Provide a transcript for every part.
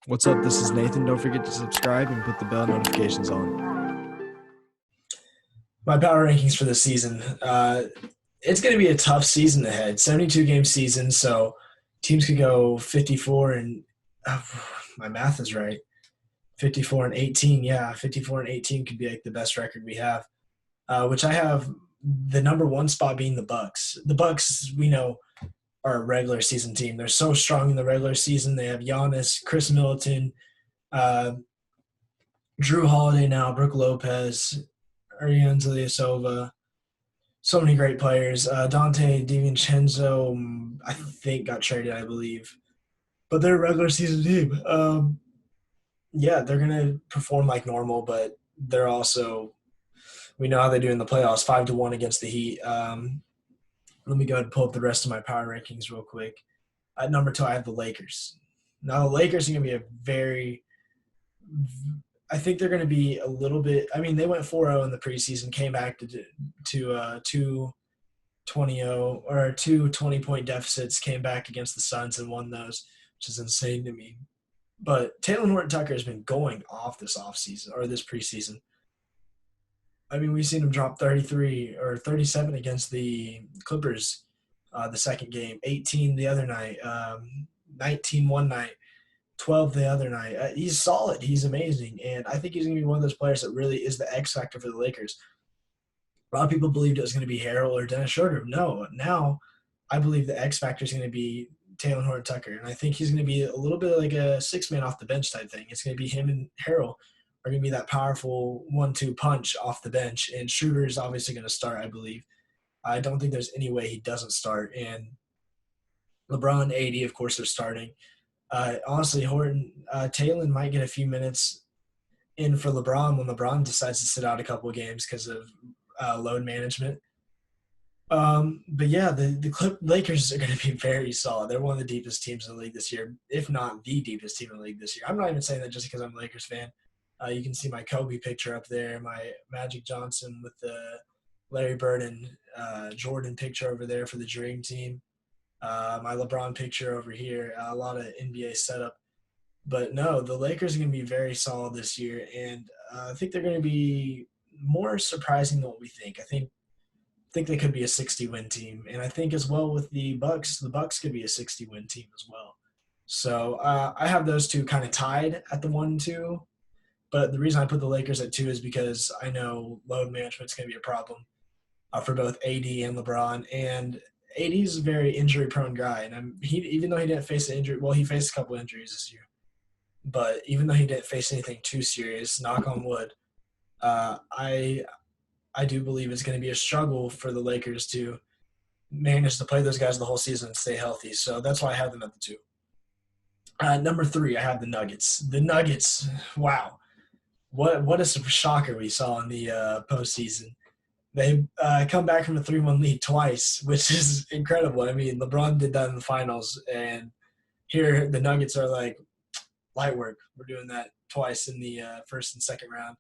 What's up? This is Nathan. Don't forget to subscribe and put the bell notifications on. My power rankings for this season. It's going to be a tough season ahead. 72-game season, so teams could go 54 and my math is right. 54 and 18. Yeah, 54 and 18 could be like the best record we have. Which I have the number one spot being the Bucks. The Bucks, we know, are a regular season team. They're so strong in the regular season. They have Giannis, Chris Middleton, uh, Drew Holiday now, Brooke Lopez, Ariane Ilyasova. So many great players. Dante DiVincenzo, I think, got traded, I believe. But they're a regular season team. Yeah, they're going to perform like normal, but they're also, we know how they do in the playoffs, 5-1 against the Heat. Let me go ahead and pull up the rest of my power rankings real quick. At number 2, I have the Lakers. Now, the Lakers are going to be a very, I think they're going to be a little bit. I mean, they went 4-0 in the preseason, came back to 2-20-0 or 2 20-point deficits, came back against the Suns and won those, which is insane to me. But Taylor Horton-Tucker has been going off this offseason or this preseason. I mean, we've seen him drop 33 or 37 against the Clippers the second game, 18 the other night, 19 one night, 12 the other night. He's solid. He's amazing. And I think he's going to be one of those players that really is the X factor for the Lakers. A lot of people believed it was going to be Harrell or Dennis Schroeder. No, now I believe the X factor is going to be Taylor Horton-Tucker. And I think he's going to be a little bit like a six-man off the bench type thing. It's going to be him and Harrell are going to be that powerful 1-2 punch off the bench. And Schroeder is obviously going to start, I believe. I don't think there's any way he doesn't start. And LeBron, AD, of course, are starting. Honestly, Taylor might get a few minutes in for LeBron when LeBron decides to sit out a couple of games because of load management. But yeah, the Lakers are going to be very solid. They're one of the deepest teams in the league this year, if not the deepest team in the league this year. I'm not even saying that just because I'm a Lakers fan. You can see my Kobe picture up there, my Magic Johnson with the Larry Bird and Jordan picture over there for the Dream Team. My LeBron picture over here, a lot of NBA setup. But no, the Lakers are going to be very solid this year, and I think they're going to be more surprising than what we think. I think they could be a 60-win team, and I think as well with the Bucks could be a 60-win team as well. So I have those two kind of tied at the 1-2, but the reason I put the Lakers at 2 is because I know load management is going to be a problem for both AD and LeBron, and AD's a very injury-prone guy, and even though he didn't face an injury, well, he faced a couple injuries this year, but even though he didn't face anything too serious, knock on wood, I do believe it's going to be a struggle for the Lakers to manage to play those guys the whole season and stay healthy. So that's why I have them at the 2. Number 3, I have the Nuggets. The Nuggets, wow. What a shocker we saw in the postseason. They come back from a 3-1 lead twice, which is incredible. I mean, LeBron did that in the finals, and here the Nuggets are like, light work. We're doing that twice in the first and second round.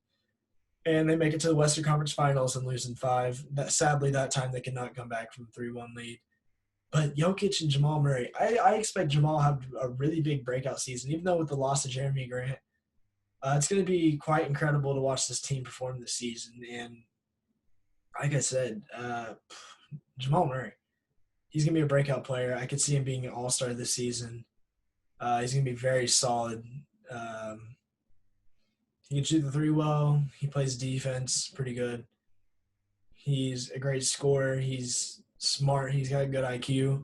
And they make it to the Western Conference Finals and lose in 5. Sadly, that time they could not come back from a 3-1 lead. But Jokic and Jamal Murray, I expect Jamal to have a really big breakout season, even though with the loss of Jeremy Grant. It's going to be quite incredible to watch this team perform this season. And like I said, Jamal Murray, he's going to be a breakout player. I could see him being an all-star this season. He's going to be very solid. He can shoot the 3 well. He plays defense pretty good. He's a great scorer. He's smart. He's got a good IQ.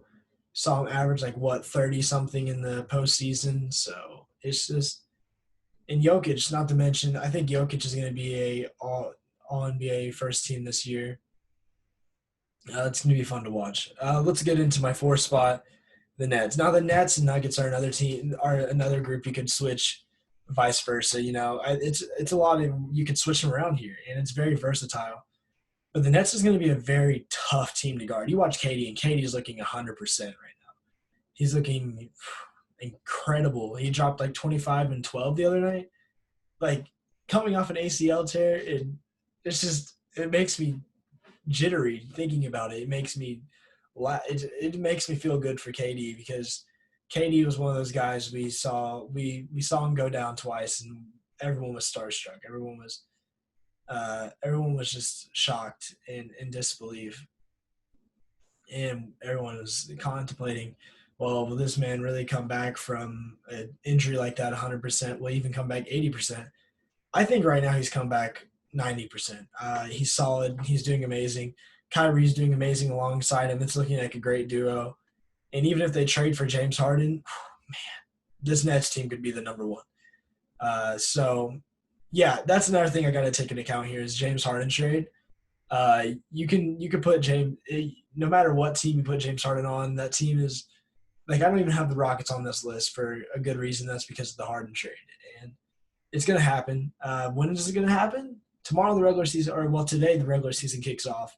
Saw him average 30-something in the postseason. So it's just – and Jokic, not to mention, I think Jokic is going to be a all-NBA first team this year. It's going to be fun to watch. Let's get into my 4th spot, the Nets. Now the Nets and Nuggets are another group you could switch – vice versa. It's a lot of, you can switch them around here, and it's very versatile. But the Nets is going to be a very tough team to guard. You watch KD, and KD is looking 100% right now. He's looking incredible. He dropped 25 and 12 the other night. Coming off an ACL tear, it makes me jittery thinking about it. It makes me feel good for KD because KD was one of those guys we saw him go down twice, and everyone was starstruck. Everyone was just shocked and in disbelief, and everyone was contemplating, well, will this man really come back from an injury like that 100%? Will he even come back 80%? I think right now he's come back 90%. He's solid. He's doing amazing. Kyrie's doing amazing alongside him. It's looking like a great duo. And even if they trade for James Harden, man, this Nets team could be the number one. Yeah, that's another thing I got to take into account here is James Harden trade. You can put James no matter what team you put James Harden on, that team is like I don't even have the Rockets on this list for a good reason. That's because of the Harden trade, and it's gonna happen. When is it gonna happen? Tomorrow the regular season, or well today the regular season kicks off,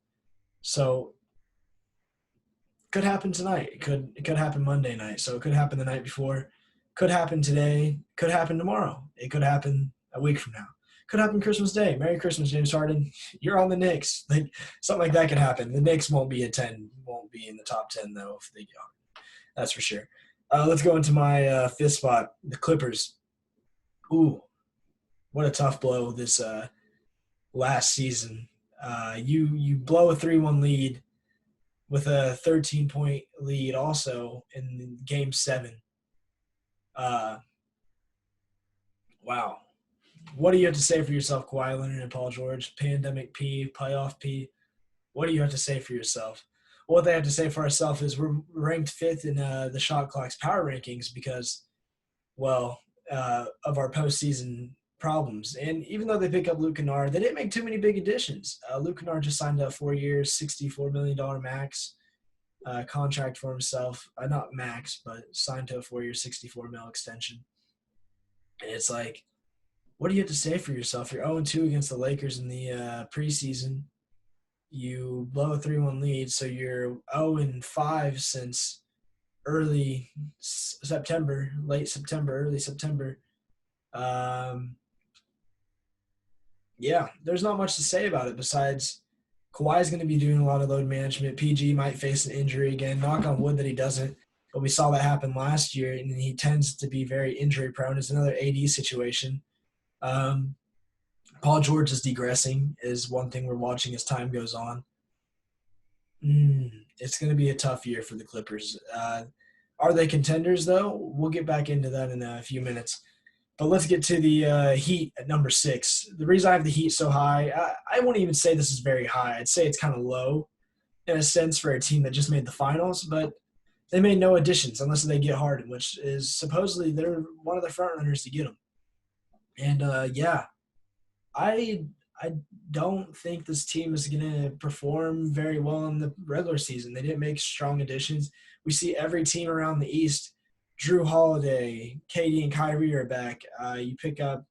so could happen tonight. It could happen Monday night. So it could happen the night before. Could happen today. Could happen tomorrow. It could happen a week from now. Could happen Christmas Day. Merry Christmas, James Harden. You're on the Knicks. Like something like that could happen. The Knicks won't be won't be in the top 10 though if they get on. That's for sure. Let's go into my fifth spot, the Clippers. Ooh, what a tough blow this last season. You blow a 3-1 lead with a 13-point lead also in Game 7. Wow. What do you have to say for yourself, Kawhi Leonard and Paul George? Pandemic P, playoff P. What do you have to say for yourself? What they have to say for ourselves is we're ranked 5th in the Shot Clock's power rankings because, well, of our postseason problems. And even though they pick up Luke Kennard, they didn't make too many big additions. Luke Kennard just signed a 4 years, $64 million max contract for himself. Not max, but signed to a 4 year, $64 million extension. And it's like, what do you have to say for yourself? You're 0-2 against the Lakers in the preseason. You blow a 3-1 lead, so you're 0-5 since early September, late September, early September. Yeah, there's not much to say about it besides Kawhi's going to be doing a lot of load management. PG might face an injury again. Knock on wood that he doesn't. But we saw that happen last year, and he tends to be very injury prone. It's another AD situation. Paul George is degressing is one thing we're watching as time goes on. It's going to be a tough year for the Clippers. Are they contenders, though? We'll get back into that in a few minutes. But let's get to the Heat at number 6. The reason I have the Heat so high, I won't even say this is very high. I'd say it's kind of low in a sense for a team that just made the finals, but they made no additions unless they get Harden, which is supposedly they're one of the front runners to get him. And, I don't think this team is going to perform very well in the regular season. They didn't make strong additions. We see every team around the East – Drew Holiday, KD, and Kyrie are back. You pick up,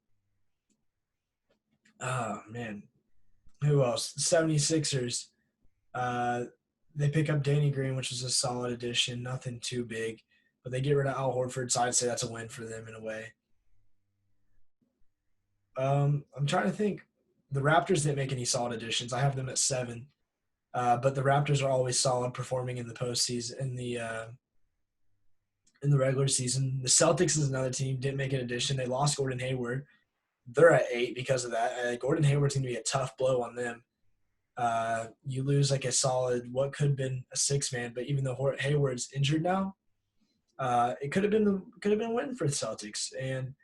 who else? The 76ers. They pick up Danny Green, which is a solid addition, nothing too big. But they get rid of Al Horford, so I'd say that's a win for them in a way. I'm trying to think. The Raptors didn't make any solid additions. I have them at 7. But the Raptors are always solid performing in the postseason, in the regular season. The Celtics is another team, didn't make an addition. They lost Gordon Hayward. They're at 8 because of that. Gordon Hayward's going to be a tough blow on them. You lose like a solid, what could have been a 6-man, but even though Hayward's injured now, it could have been a win for the Celtics. And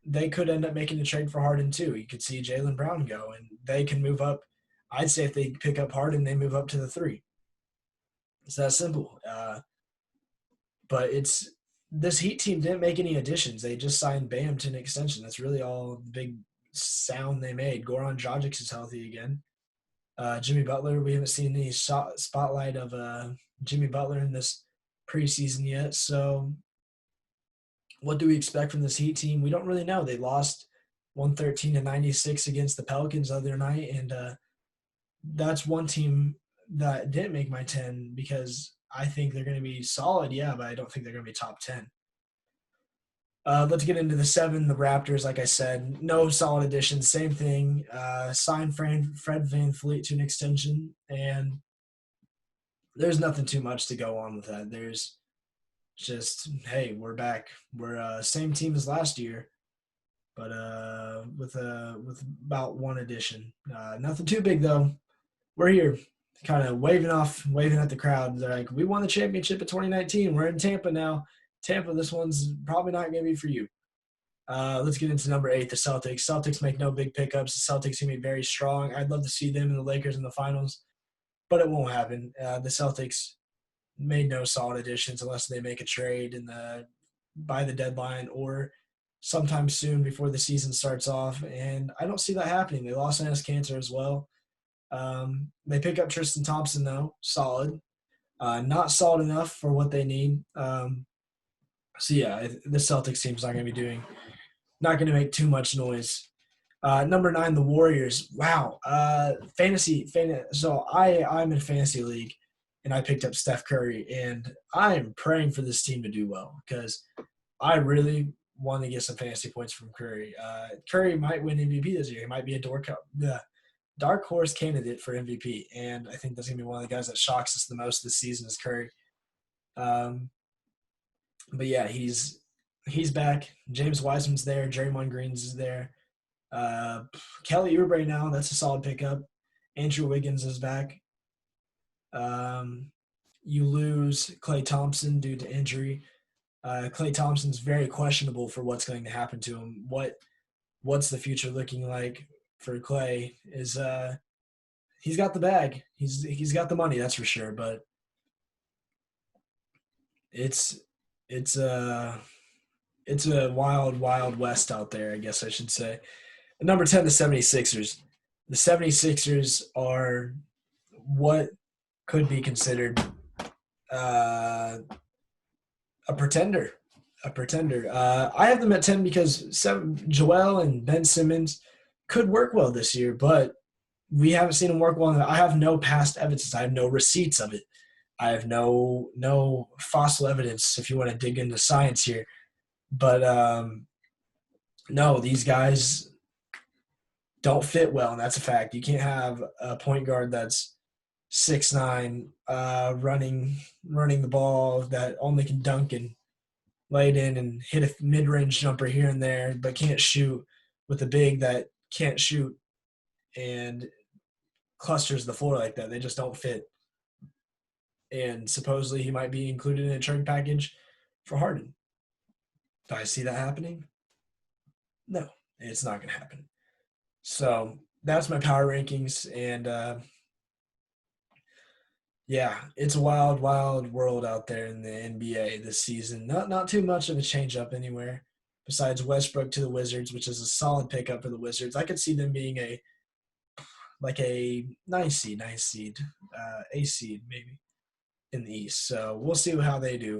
they could end up making a trade for Harden too. You could see Jaylen Brown go, and they can move up. I'd say if they pick up Harden, they move up to the 3. It's that simple. But this Heat team didn't make any additions. They just signed Bam to an extension. That's really all the big sound they made. Goran Dragic is healthy again. Jimmy Butler, we haven't seen any spotlight of Jimmy Butler in this preseason yet. So what do we expect from this Heat team? We don't really know. They lost 113-96 against the Pelicans the other night, and that's one team that didn't make my 10 because I think they're going to be solid, yeah, but I don't think they're going to be top 10. Let's get into the 7, the Raptors. Like I said, no solid additions. Same thing. Signed Fred VanVleet to an extension, and there's nothing too much to go on with that. There's Just, hey, we're back. We're same team as last year, but with about one addition. Nothing too big though. We're here, kind of waving at the crowd. They're like, we won the championship in 2019. We're in Tampa now. Tampa, this one's probably not going to be for you. Let's get into number 8, the Celtics. Celtics make no big pickups. The Celtics going to be very strong. I'd love to see them and the Lakers in the finals, but it won't happen. The Celtics made no solid additions unless they make a trade by the deadline or sometime soon before the season starts off. And I don't see that happening. They lost Enes Kanter as well. They pick up Tristan Thompson, though. Solid. Not solid enough for what they need. So, yeah, the Celtics team's not going to make too much noise. Number 9, the Warriors. Wow. Fantasy. So I'm in fantasy league, and I picked up Steph Curry, and I am praying for this team to do well because I really want to get some fantasy points from Curry. Curry might win MVP this year. He might be the dark horse candidate for MVP, and I think that's going to be one of the guys that shocks us the most this season is Curry. But yeah, he's back. James Wiseman's there. Draymond Green's is there. Kelly Oubre now, that's a solid pickup. Andrew Wiggins is back. You lose Klay Thompson due to injury. Klay Thompson's very questionable for what's going to happen to him. What's the future looking like for Klay? He's got the bag. He's got the money, that's for sure. But it's a wild west out there, I guess I should say. And number 10, the 76ers. The 76ers are what could be considered a pretender. I have them at 10 because Joel and Ben Simmons could work well this year, but we haven't seen them work well. I have no past evidence. I have no receipts of it. I have no fossil evidence if you want to dig into science here. But no, these guys don't fit well, and that's a fact. You can't have a point guard that's 6'9", running the ball that only can dunk and lay it in and hit a mid-range jumper here and there, but can't shoot, with a big that can't shoot and clusters the floor like that. They just don't fit. And supposedly he might be included in a trade package for Harden. Do I see that happening? No, it's not going to happen. So that's my power rankings. And yeah, it's a wild world out there in the NBA this season. Not too much of a change up anywhere besides Westbrook to the Wizards, which is a solid pickup for the Wizards. I could see them being a 9 seed, A seed maybe in the East. So we'll see how they do.